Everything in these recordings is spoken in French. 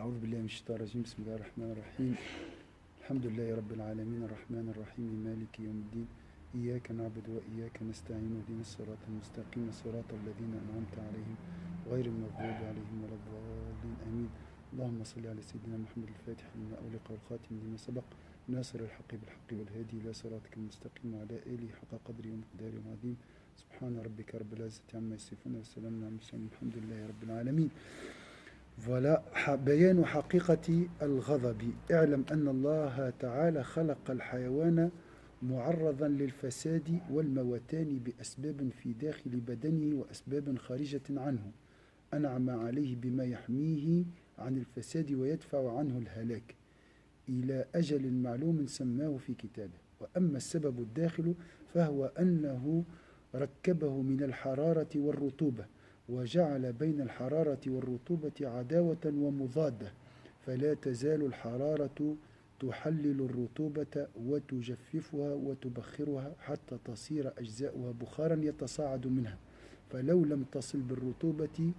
أعوذ بالله من الشيطان الرجيم بسم الله الرحمن الرحيم الحمد لله رب العالمين الرحمن الرحيم مالك يوم الدين إياك نعبد وإياك نستعين اهدنا الصراط المستقيم صراط الذين أنعمت عليهم غير المغضوب عليهم ولا الضالين آمين اللهم صل على سيدنا محمد الفاتح لما أغلق والخاتم لما سبق ناصر الحق بالحق والهادي إلى صراطك المستقيم وعلى آله حق قدره ومقداره العظيم سبحان ربك رب العزة عما يصفون وسلام على المرسلين الحمد لله رب العالمين. Voilà, بيان حقيقة الغضب. اعلم أن الله تعالى خلق الحيوان معرضا للفساد والموتان بأسباب في داخل بدنه وأسباب خارجة عنه. أنعم عليه بما يحميه عن الفساد ويدفع عنه الهلاك إلى أجل معلوم سماه في كتابه. وأما السبب الداخل فهو أنه ركبه من الحرارة والرطوبة وجعل بين الحرارة والرطوبة عداوة ومضادة، فلا تزال الحرارة تحلل الرطوبة وتجففها وتبخرها حتى تصير أجزاؤها بخارا يتصاعد منها، فلو لم تصل بالرطوبة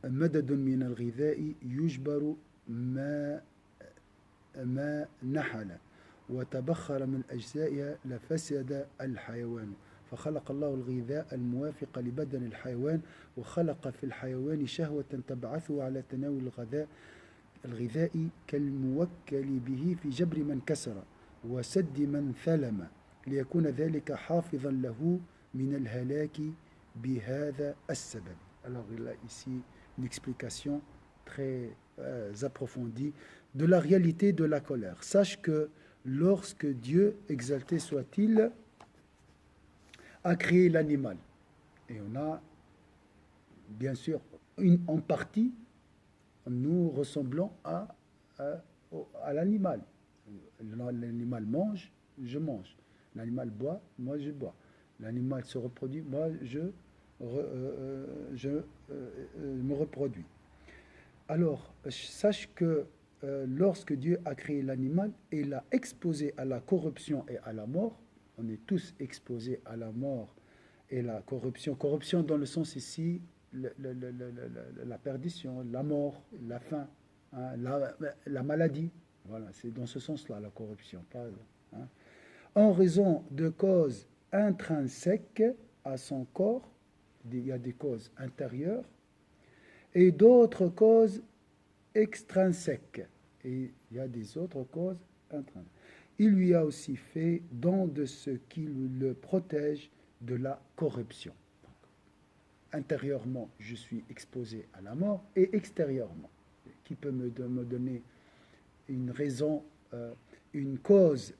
مدد من الغذاء يجبر ما نحل وتبخر من أجزائها لفسد الحيوان. فخلق الله الغذاء الموافق لبدن الحيوان وخلق في الحيوان شهوة تبعثه على تناول الغذاء كالموكل به في جبر من كسر وسد من ثلم ليكون ذلك حافظا له من الهلاك بهذا السبب. Alors il a ici une explication très approfondie de la réalité de la colère. Sache que lorsque Dieu, exalté soit-il, a créé l'animal, et on a bien sûr en partie nous ressemblons à l'animal. L'animal mange, je mange. L'animal boit, moi je bois. L'animal se reproduit, moi je me reproduis. Alors, sache que lorsque Dieu a créé l'animal et l'a exposé à la corruption et à la mort, on est tous exposés à la mort et la corruption. Corruption dans le sens ici, la perdition, la mort, la faim, hein, la maladie. Voilà, c'est dans ce sens-là la corruption. Hein. En raison de causes intrinsèques à son corps, il y a des causes intérieures et d'autres causes extrinsèques. Et il y a des autres causes intrinsèques. Il lui a aussi fait don de ce qui le protège de la corruption. Donc, intérieurement, je suis exposé à la mort et extérieurement, qui peut me donner une raison, une cause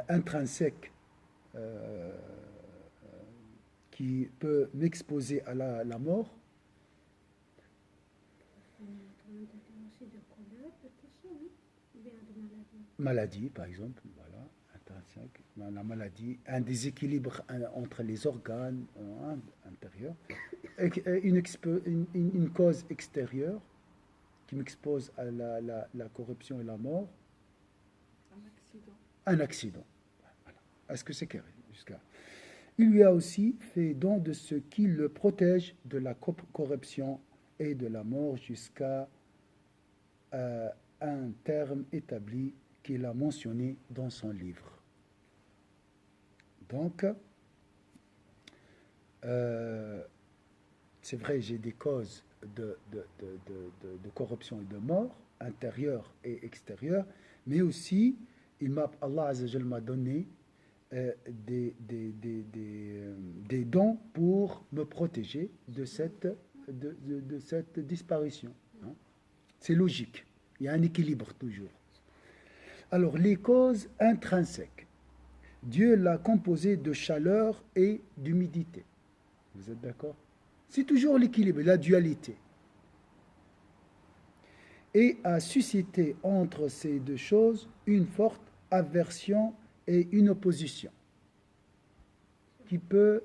intrinsèque qui peut m'exposer à la mort. Maladie, par exemple, voilà, intrinsèque, la maladie, un déséquilibre entre les organes intérieurs, une cause extérieure qui m'expose à la corruption et la mort. Un accident. Voilà. Est-ce que c'est clair jusqu'à... Il lui a aussi fait don de ce qui le protège de la corruption et de la mort jusqu'à un terme établi qu'il a mentionné dans son livre. Donc, c'est vrai, j'ai des causes de corruption et de mort, intérieure et extérieure, mais aussi, Allah Azzawajal m'a donné des dons pour me protéger de cette disparition. Hein. C'est logique, il y a un équilibre toujours. Alors, les causes intrinsèques. Dieu l'a composé de chaleur et d'humidité. Vous êtes d'accord? C'est toujours l'équilibre, la dualité. Et a suscité entre ces deux choses une forte aversion et une opposition qui peut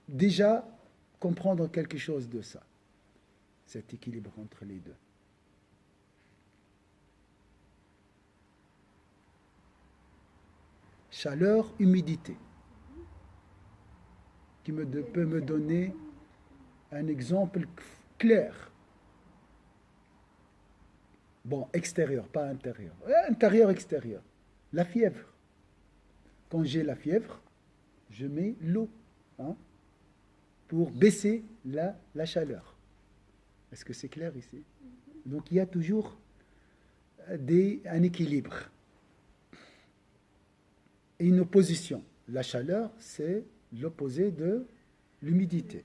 déjà comprendre quelque chose de ça, cet équilibre entre les deux. Chaleur, humidité, qui peut me donner un exemple clair. Bon, extérieur, pas intérieur. Intérieur, extérieur. La fièvre. Quand j'ai la fièvre, je mets l'eau, hein, pour baisser la chaleur. Est-ce que c'est clair ici? Donc il y a toujours un équilibre et une opposition. La chaleur, c'est l'opposé de l'humidité.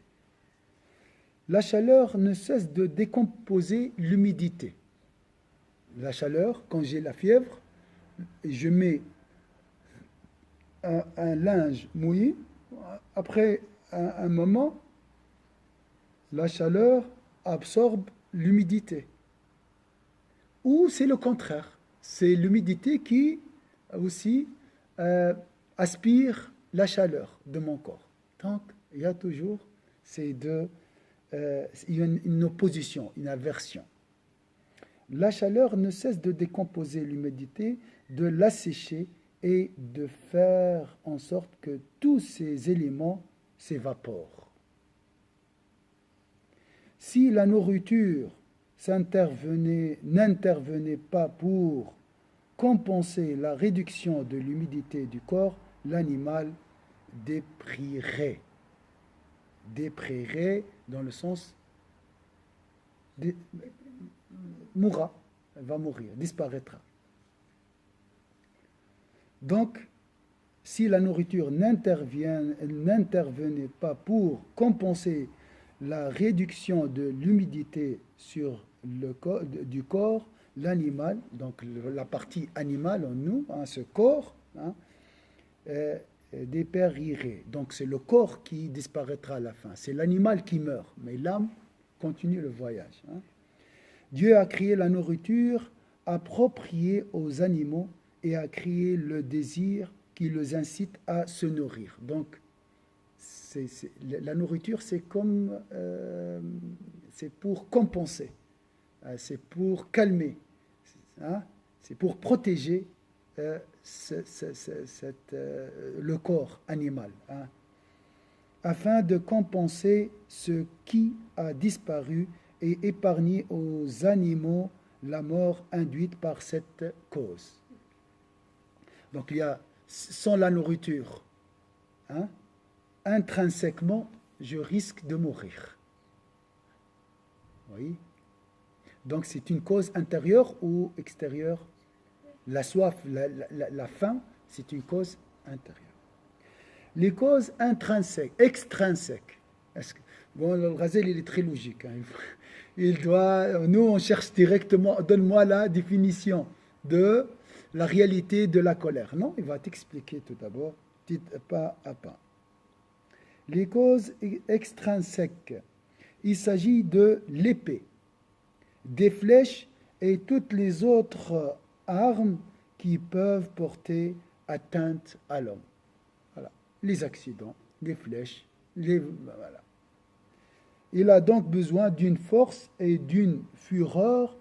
La chaleur ne cesse de décomposer l'humidité. La chaleur, quand j'ai la fièvre, je mets un linge mouillé. Après un moment, la chaleur absorbe l'humidité. Ou c'est le contraire. C'est l'humidité qui aussi aspire la chaleur de mon corps. Donc, il y a toujours une opposition, une aversion. La chaleur ne cesse de décomposer l'humidité, de l'assécher et de faire en sorte que tous ces éléments s'évaporent. Si la nourriture n'intervenait pas pour compenser la réduction de l'humidité du corps, l'animal dépérirait. Dépérirait dans le sens mourra, elle va mourir, disparaîtra. Donc, si la nourriture n'intervenait pas pour compenser la réduction de l'humidité du corps, l'animal, donc la partie animale en nous, hein, ce corps, hein, dépérirait. Donc c'est le corps qui disparaîtra à la fin. C'est l'animal qui meurt, mais l'âme continue le voyage. Hein. Dieu a créé la nourriture appropriée aux animaux et a créé le désir qui les incite à se nourrir. Donc, la nourriture, c'est pour compenser, c'est pour calmer, hein, c'est pour protéger le corps animal, hein, afin de compenser ce qui a disparu et épargner aux animaux la mort induite par cette cause. Donc il y a, sans la nourriture, hein, intrinsèquement, je risque de mourir. Oui. Donc c'est une cause intérieure ou extérieure? La soif, la faim, c'est une cause intérieure. Les causes intrinsèques, extrinsèques. Bon, le Ghazali, il est très logique. Hein. Nous, on cherche directement, donne-moi la définition de la réalité de la colère. Non, il va t'expliquer tout d'abord, pas à pas. Les causes extrinsèques, il s'agit de l'épée, des flèches et toutes les autres armes qui peuvent porter atteinte à l'homme. Voilà. Les accidents, les flèches, voilà. Il a donc besoin d'une force et d'une fureur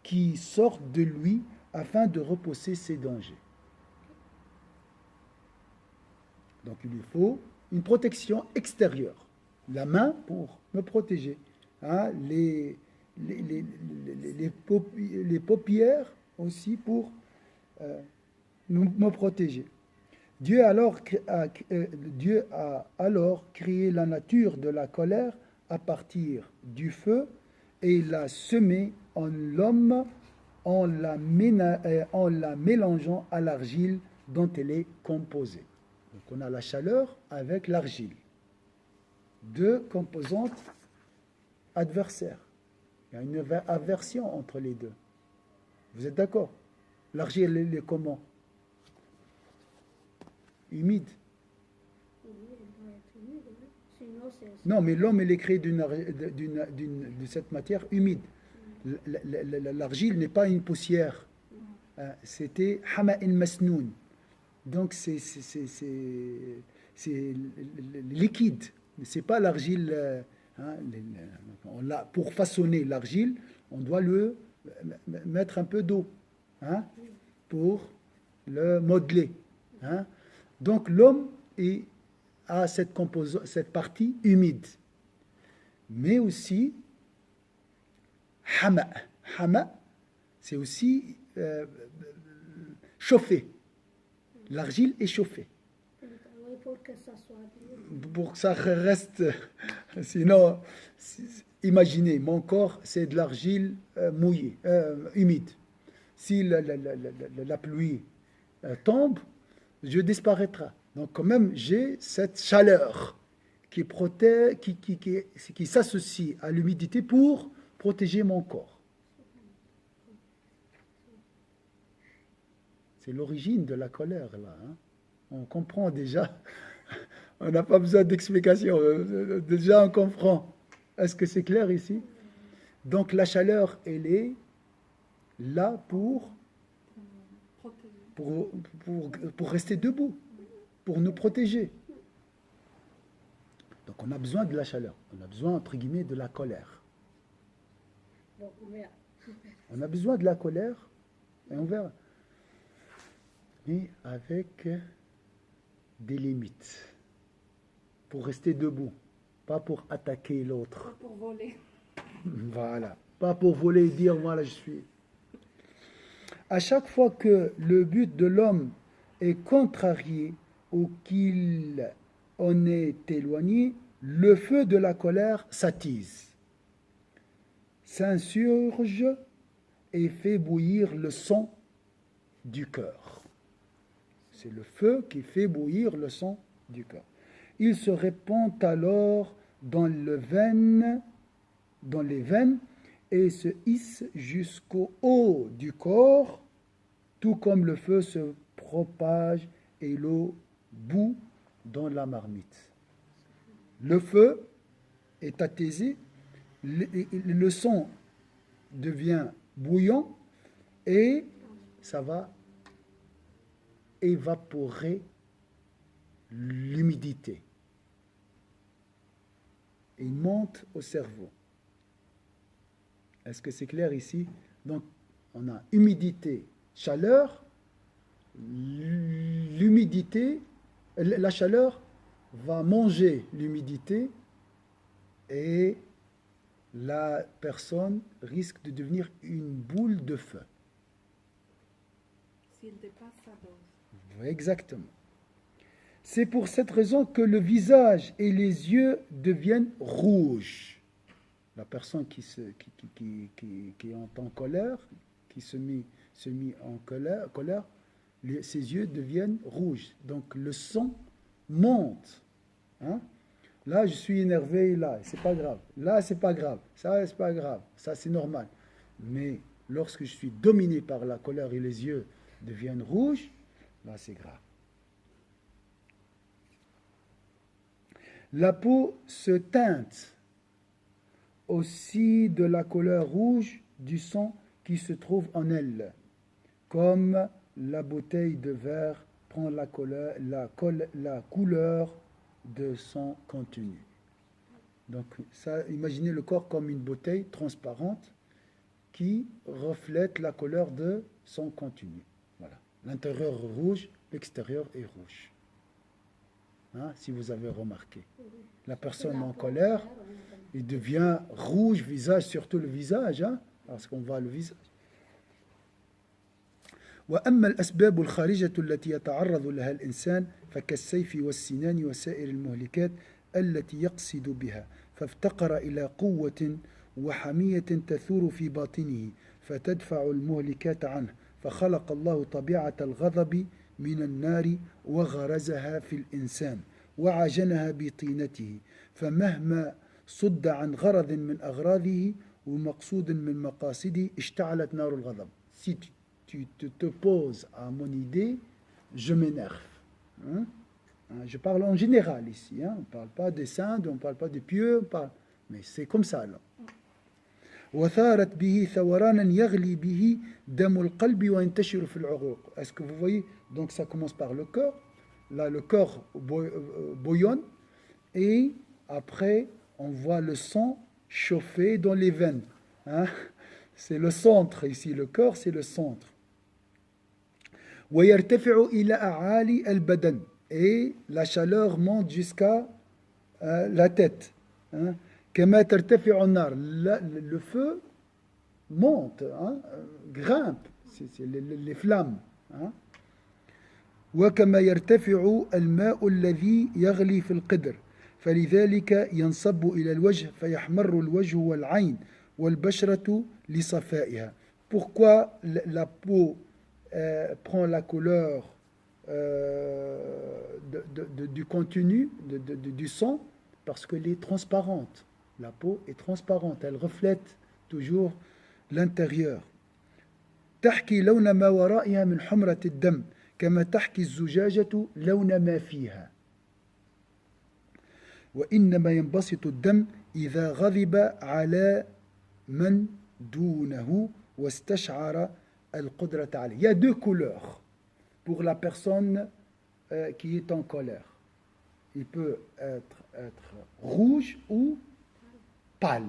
qui sortent de lui afin de repousser ces dangers. Donc il lui faut une protection extérieure. La main pour me protéger. Hein, les paupières aussi pour me protéger. Dieu a alors créé la nature de la colère à partir du feu et l'a semée en l'homme en la mélangeant à l'argile dont elle est composée. Donc on a la chaleur avec l'argile. Deux composantes adversaires. Il y a une aversion entre les deux. Vous êtes d'accord? L'argile, elle est comment? Humide. Non, mais l'homme, il est créé de cette matière humide. L'argile n'est pas une poussière. C'était hama'in masnoun. Donc, c'est liquide. Ce n'est pas l'argile. Hein, pour façonner l'argile, on doit le mettre un peu d'eau, hein, pour le modeler. Hein. Donc, l'homme a cette partie humide. mais aussi hama. Hama, c'est aussi chauffé. L'argile est chauffée. Oui, pour que ça soit bien. Pour que ça reste. Sinon, imaginez, mon corps, c'est de l'argile mouillée, humide. Si la pluie tombe, je disparaîtrai. Donc, quand même, j'ai cette chaleur qui protège, qui s'associe à l'humidité pour protéger mon corps. C'est l'origine de la colère, là. Hein. On comprend déjà. On n'a pas besoin d'explication. Déjà, on comprend. Est-ce que c'est clair ici? Donc, la chaleur, elle est là pour rester debout, pour nous protéger. Donc, on a besoin de la chaleur. On a besoin, entre guillemets, de la colère. Bon, on verra. On a besoin de la colère, et on verra. Mais avec des limites. Pour rester debout, pas pour attaquer l'autre. Pas pour voler. Voilà. Pas pour voler et dire, voilà, je suis. À chaque fois que le but de l'homme est contrarié ou qu'il en est éloigné, le feu de la colère s'attise, s'insurge et fait bouillir le sang du cœur. C'est le feu qui fait bouillir le sang du cœur. Il se répand alors dans les veines et se hisse jusqu'au haut du corps, tout comme le feu se propage et l'eau bout dans la marmite. Le feu est attisé, le sang devient bouillant et ça va évaporer l'humidité. Il monte au cerveau. Est-ce que c'est clair ici? Donc, on a humidité, chaleur, l'humidité, la chaleur va manger l'humidité et la personne risque de devenir une boule de feu. S'il dépasse sa dose. Exactement. C'est pour cette raison que le visage et les yeux deviennent rouges. La personne qui est en colère, qui se met en colère, ses yeux deviennent rouges. Donc le sang monte. Hein? Là, je suis énervé, là, c'est pas grave. Là, c'est pas grave. Ça, c'est pas grave. Ça, c'est normal. Mais lorsque je suis dominé par la colère et les yeux deviennent rouges, là, c'est grave. La peau se teinte aussi de la couleur rouge du sang qui se trouve en elle, comme la bouteille de verre prend la couleur de son contenu. Donc, ça, imaginez le corps comme une bouteille transparente qui reflète la couleur de son contenu. Voilà. L'intérieur est rouge, l'extérieur est rouge. Hein, si vous avez remarqué. La personne en colère, il devient rouge, visage, surtout le visage, hein, parce qu'on voit le visage. وأما الأسباب الخارجة التي يتعرض لها الإنسان فكالسيف والسنان وسائر المهلكات التي يقصد بها فافتقر إلى قوة وحمية تثور في باطنه فتدفع المهلكات عنه فخلق الله طبيعة الغضب من النار وغرزها في الإنسان وعجنها بطينته فمهما صد عن غرض من أغراضه ومقصود من مقاصده اشتعلت نار الغضب. Si tu te poses à mon idée, je m'énerve. Hein? Je parle en général ici. Hein? On ne parle pas des saints, on ne parle pas des pieux, mais c'est comme ça là. وثارت به ثورانا يغلي به دم القلب وينتشر في العروق. Est-ce que vous voyez? Donc ça commence par le cœur. Là, le cœur bouillonne et après, on voit le sang chauffer dans les veines. Hein? C'est le centre ici. Le cœur, c'est le centre. ويرتفع إلى أعالي البدن. Et la chaleur monte jusqu'à la tête. Hein? كما ترتفع النار. Le feu monte, hein, grimpe, c'est les flammes. Hein. وكما يرتفع الماء الذي يغلي في القدر فلذلك ينصب إلى الوجه فيحمر الوجه والعين والبشرة لصفائها. Pourquoi la peau prend la couleur du contenu, du sang? Parce qu'elle est transparente. La peau est transparente, elle reflète toujours l'intérieur. تحكي لون ما ورائها من حمرة الدم كما تحكي الزجاجة لون ما فيها. وإنما ينبسط الدم إذا غضب على من دونه واستشعر القدرة عليه. Il y a deux couleurs pour la personne qui est en colère. Il peut être rouge ou pâle.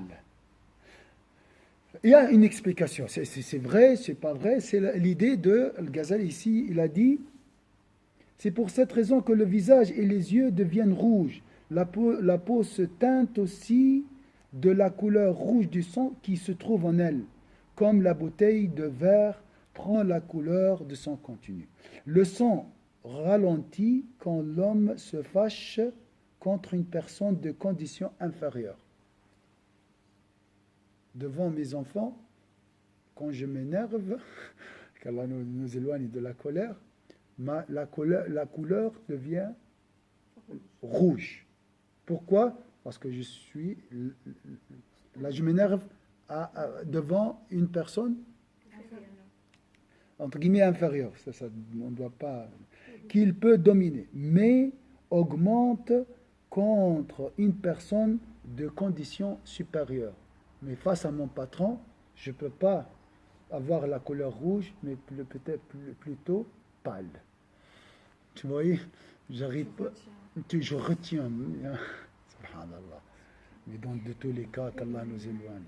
Il y a une explication. C'est vrai, c'est pas vrai. C'est l'idée de Al-Ghazali ici. Il a dit, c'est pour cette raison que le visage et les yeux deviennent rouges. La peau se teinte aussi de la couleur rouge du sang qui se trouve en elle, comme la bouteille de verre prend la couleur de son contenu. Le sang ralentit quand l'homme se fâche contre une personne de condition inférieure. Devant mes enfants, quand je m'énerve, qu'Allah nous éloigne de la colère, la couleur devient rouge. Pourquoi? Parce que je m'énerve devant une personne entre guillemets inférieure. Ça, on ne doit pas, qu'il peut dominer, mais augmente contre une personne de condition supérieure. Mais face à mon patron, je ne peux pas avoir la couleur rouge, mais peut-être plutôt pâle. Tu vois, j'arrive pas. Je retiens. Subhanallah. Mais dans de tous les cas, qu'Allah nous éloigne.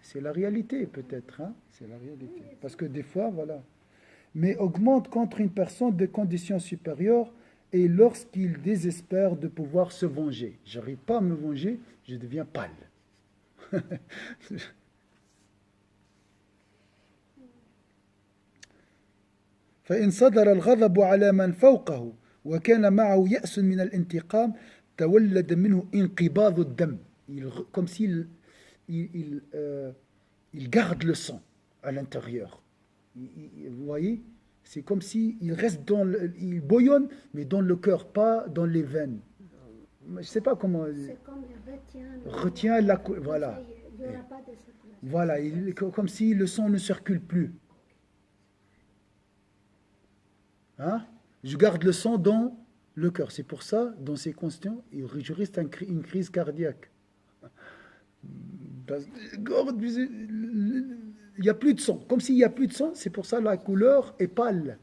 C'est la réalité, peut-être. Hein? C'est la réalité. Parce que des fois, voilà. Mais augmente contre une personne de condition supérieure et lorsqu'il désespère de pouvoir se venger. Je n'arrive pas à me venger, je deviens pâle. فإن صدر الغضب على من فوقه وكان معه يأس من الانتقام تولد منه انقباض الدم. Comme s'il garde le sang à l'intérieur. Vous voyez? C'est comme s'il reste il bouillonne, mais dans le cœur, pas dans les veines. Je ne sais pas comment. C'est comme il retient la voilà. Il n'y aura pas de circulation. Voilà, comme si le sang ne circule plus. Hein? Je garde le sang dans le cœur. C'est pour ça, dans ces conditions, je reste une crise cardiaque. Il n'y a plus de sang. Comme s'il n'y a plus de sang, c'est pour ça la couleur est pâle.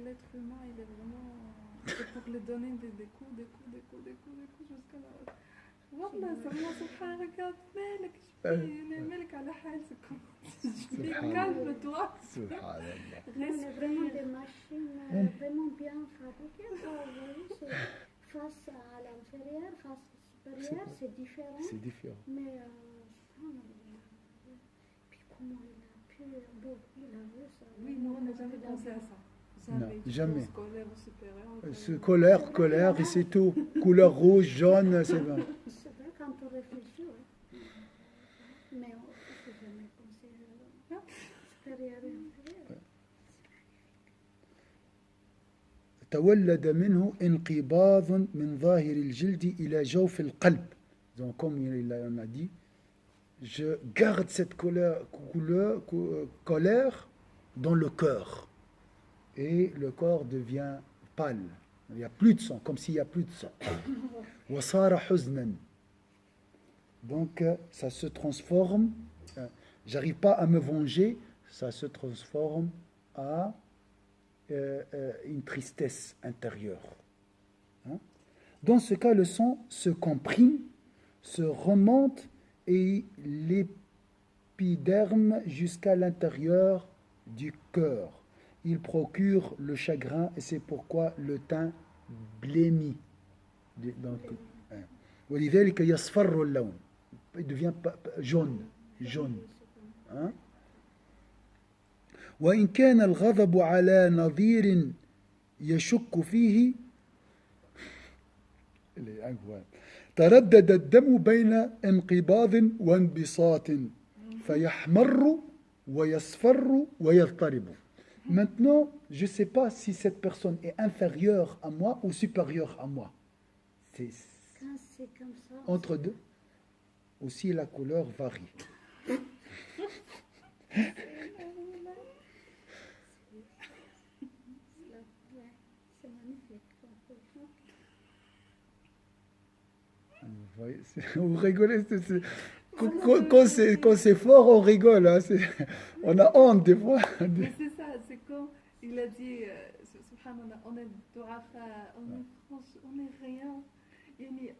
L'être humain, il est vraiment. C'est pour lui donner des coups, jusqu'à la. Wallah, regarde, Malik على حالك. Calme-toi. On a vraiment des machines vraiment bien fabriquées. Face à l'inférieur, face supérieure, c'est différent. C'est différent. Mais puis comment il a pu vu ça. Oui, nous on n'a jamais pensé à ça. Non, jamais. Colère, Colère, et c'est tout. Couleur rouge, jaune, c'est bon. C'est vrai quand on réfléchit, ouais. Mais on ne peut jamais penser à supérieur et inférieur. تولد منه انقباض من ظاهر الجلد إلى جوف القلب. Donc, comme il en a dit, je garde cette colère dans le cœur. Et le corps devient pâle. Il n'y a plus de sang, comme s'il n'y a plus de sang. وصار حزنا. Donc, ça se transforme. J'arrive pas à me venger, ça se transforme à une tristesse intérieure. Hein? Dans ce cas, le sang se comprime, se remonte et l'épiderme jusqu'à l'intérieur du cœur. Il procure le chagrin et c'est pourquoi le teint blêmit. Donc, ولذلك يصفر اللون. Il devient jaune. Jaune. Hein? وإن كان الغضب على نظير يشك فيه تردد الدم بين انقباض وانبساط فيحمر ويصفر ويضطرب. Maintenant, je ne sais pas si cette personne est inférieure à moi ou supérieure à moi. C'est Quand c'est comme ça, entre deux. Aussi, la couleur varie. c'est magnifique. Vous voyez, vous rigolez. Quand c'est fort, on rigole. Hein, on a honte des fois. Mais c'est ça, c'est quand il a dit, subhanallah, on est du'afa, on est rien. Yani,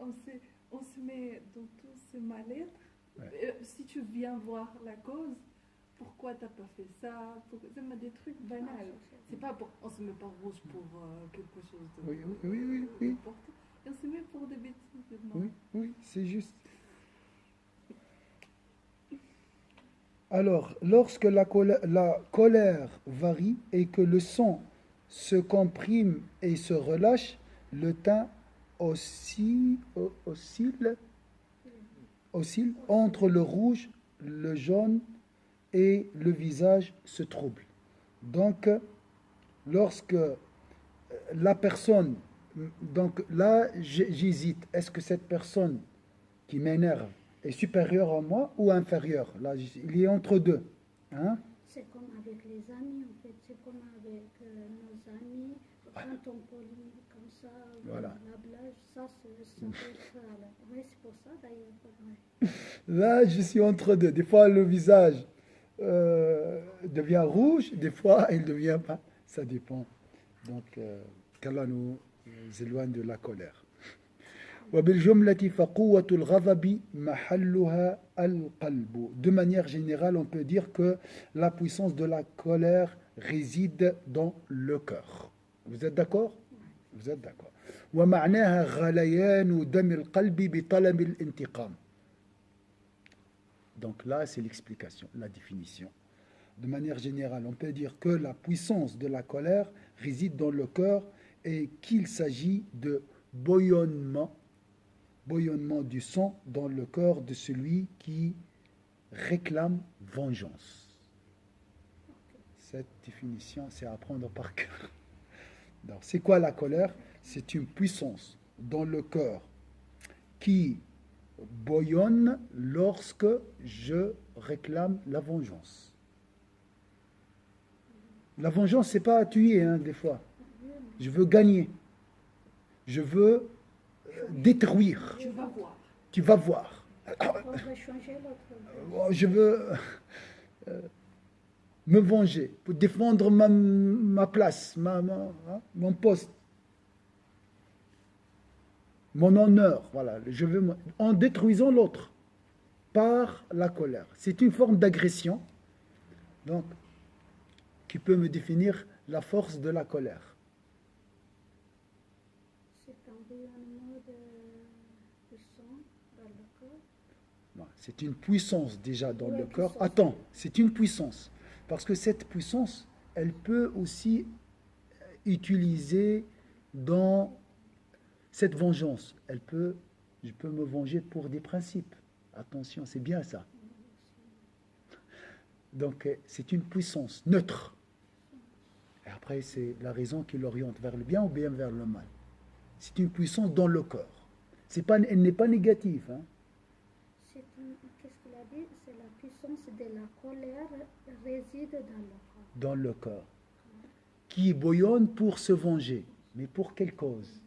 on se met dans tout ce mal-être. Ouais. Si tu viens voir la cause, pourquoi t'as pas fait ça, c'est des trucs banals. C'est pas pour, on se met pas rouge pour quelque chose de Oui. important. Et on se met pour des bêtises. Oui, c'est juste. Alors, lorsque la colère varie et que le sang se comprime et se relâche, le teint oscille entre le rouge, le jaune et le visage se trouble. Donc, lorsque la personne, donc là j'hésite, est-ce que cette personne qui m'énerve est supérieure à moi ou inférieure? Là, il est entre deux. Hein? C'est comme avec les amis, en fait. C'est comme avec nos amis. Quand on pollue comme ça, Voilà. la blague, ça peut être... Oui, c'est pour ça, d'ailleurs. Là, je suis entre deux. Des fois, le visage devient rouge, des fois, il devient pas. Ça dépend. Donc, qu'Allah nous éloigne de la colère. وبالجملة فقوة الغضب محلها القلب. De manière générale, on peut dire que la puissance de la colère réside dans le cœur. Vous êtes d'accord? Vous êtes d'accord. ومعناها غليان دم القلب بطلب الانتقام. Donc là, c'est l'explication, la définition. De manière générale, on peut dire que la puissance de la colère réside dans le cœur et qu'il s'agit de bouillonnement du sang dans le cœur de celui qui réclame vengeance. Cette définition, c'est à apprendre par cœur. Donc, c'est quoi la colère? C'est une puissance dans le cœur qui bouillonne lorsque je réclame la vengeance. La vengeance, c'est pas à tuer, hein, des fois. Je veux gagner. Je veux détruire. Tu vas voir. On va changer l'autre. Je veux me venger pour défendre ma place, mon poste, mon honneur. Voilà, je veux en détruisant l'autre par la colère. C'est une forme d'agression, donc qui peut me définir la force de la colère. C'est un bouillonnement de sang dans le corps. C'est une puissance déjà dans Oui, le cœur. puissance. Attends, c'est une puissance. Parce que cette puissance, elle peut aussi utiliser dans cette vengeance. Je peux me venger pour des principes. Attention, c'est bien ça. Donc, c'est une puissance neutre. Et après, c'est la raison qui l'oriente vers le bien ou bien vers le mal. C'est une puissance dans le cœur. Elle n'est pas négative. Hein. Qu'est-ce qu'il a dit? C'est la puissance de la colère réside dans le corps. Dans le cœur. Qui bouillonne pour se venger. Mais pour quelle cause?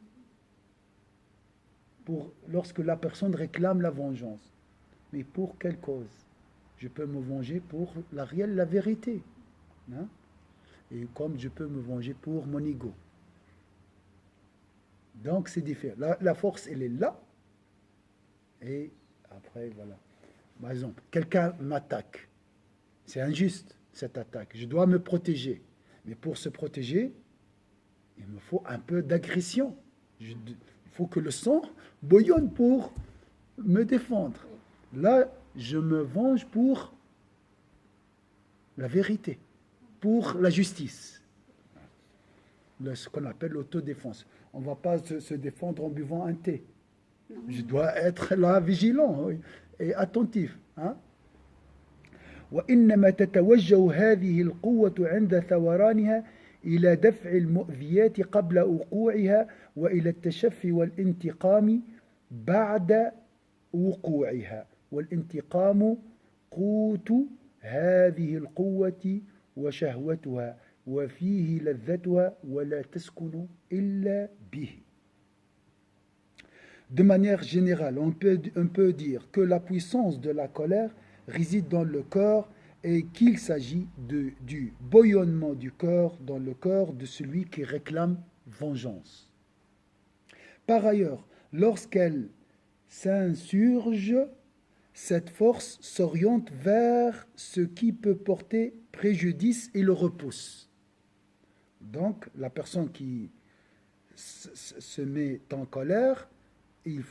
Lorsque la personne réclame la vengeance. Mais pour quelle cause? Je peux me venger pour la vérité. Hein? Et comme je peux me venger pour mon ego. Donc c'est différent. La force, elle est là. Et après, voilà. Par exemple, quelqu'un m'attaque. C'est injuste, cette attaque. Je dois me protéger. Mais pour se protéger, il me faut un peu d'agression. Il Il faut que le sang bouillonne pour me défendre. Là, je me venge pour la vérité, pour la justice. Ce qu'on appelle l'autodéfense. On ne va pas se défendre en buvant un thé. Je dois être là vigilant et attentif. Hein? وإنما تتوجه هذه القوة عند ثورانها إلى دفع المؤذيات قبل وقوعها وإلى التشفي والانتقام بعد وقوعها والانتقام قوت هذه القوة وشهوتها وفيه لذتها ولا تسكن إلا به. De manière générale, on peut dire que la puissance de la colère réside dans le cœur et qu'il s'agit du bouillonnement du cœur dans le cœur de celui qui réclame vengeance. Par ailleurs, lorsqu'elle s'insurge, cette force s'oriente vers ce qui peut porter préjudice et le repousse. Donc, la personne qui se met en colère, il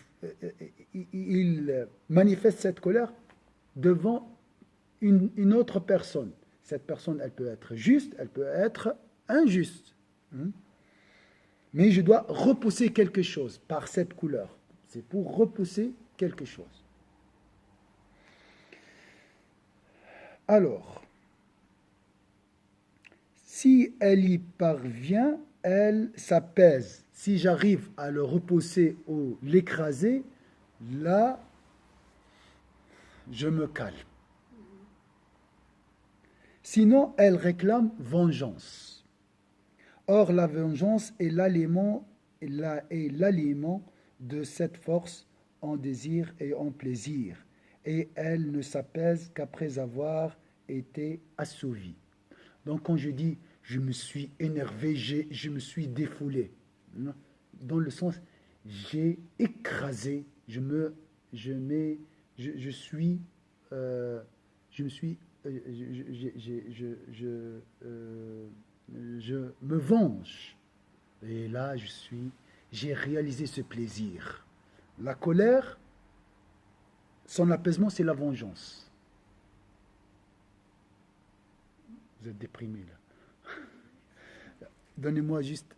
manifeste cette colère devant une autre personne. Cette personne, elle peut être juste, elle peut être injuste. Mais je dois repousser quelque chose par cette couleur. C'est pour repousser quelque chose. Alors, si elle y parvient, elle s'apaise. Si j'arrive à le repousser ou l'écraser, là, je me calme. Sinon, elle réclame vengeance. Or, la vengeance est l'aliment de cette force en désir et en plaisir, et elle ne s'apaise qu'après avoir été assouvie. Donc, quand je dis je me suis énervé, je me suis défoulé, dans le sens j'ai écrasé, je me venge. Et là, j'ai réalisé ce plaisir. La colère, son apaisement, c'est la vengeance. Vous êtes déprimé là. Donnez-moi juste